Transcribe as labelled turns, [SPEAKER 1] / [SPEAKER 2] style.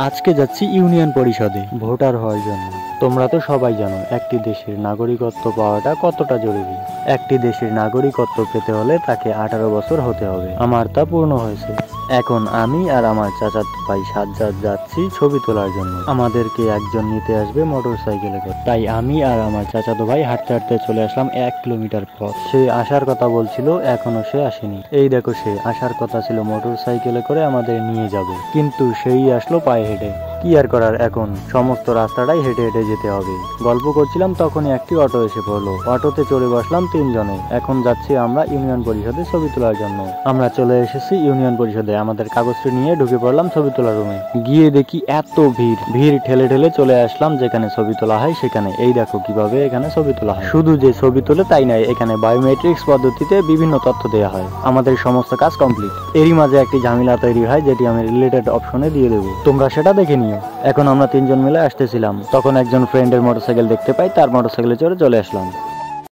[SPEAKER 1] আজকে যাচ্ছি ইউনিয়ন পরিষদে ভোটার হওয়ার জন্য। তোমরা তো সবাই জানো একটি দেশের নাগরিকত্ব পাওয়াটা কতটা জরুরি। একটি দেশের নাগরিকত্ব পেতে হলে তাকে 18 বছর হতে হবে। আমার তা পূর্ণ হয়েছে। এখন আমি আর আমার চাচাতো ভাই সাজ্জাদ যাচ্ছি ছবি তোলার জন্য। আমাদেরকে একজন নিতে আসবে মোটর সাইকেলে করে। তাই আমি আর আমার চাচাতো ভাই হাঁটতে হাঁটতে চলে আসলাম 1 কিলোমিটার পথ। সে আসার কথা বলছিল, এখনো সে আসেনি। এই দেখো, সে আসার কথা ছিল মোটর সাইকেলে করে আমাদের নিয়ে যাবে, কিন্তু সেই আসলো পায়ে হেঁটে। কি আর করার, এখন সমস্ত রাস্তাটাই হেঁটে হেঁটে যেতে হবে। গল্প করছিলাম, তখনই একটি অটো এসে পড়লো। অটোতে চড়ে বসলাম 3 জনে। এখন যাচ্ছি আমরা ইউনিয়ন পরিষদে ছবি তোলার জন্য। আমরা চলে এসেছি ইউনিয়ন পরিষদে। আমাদের কাগজটি নিয়ে ঢুকে পড়লাম ছবি তোলার রুমে। গিয়ে দেখি এত ভিড় ঠেলে ঠেলে চলে আসলাম যেখানে ছবি তোলা হয় সেখানে। এই দেখো কিভাবে এখানে ছবি তোলা হয়। শুধু যে ছবি তোলে তাই নয়, এখানে বায়োমেট্রিক্স পদ্ধতিতে বিভিন্ন তথ্য দেওয়া হয়। আমাদের সমস্ত কাজ কমপ্লিট। এরই মাঝে একটি ঝামেলা তৈরি হয়, যেটি আমি রিলেটেড অপশনে দিয়ে দেবো। তোমরা সেটা দেখে নিও। এখন আমরা 3 জন মিলে আসতেছিলাম, তখন একজন ফ্রেন্ডের মোটরসাইকেল দেখতে পাই, তার মোটরসাইকেলে চড়ে চলে আসলাম।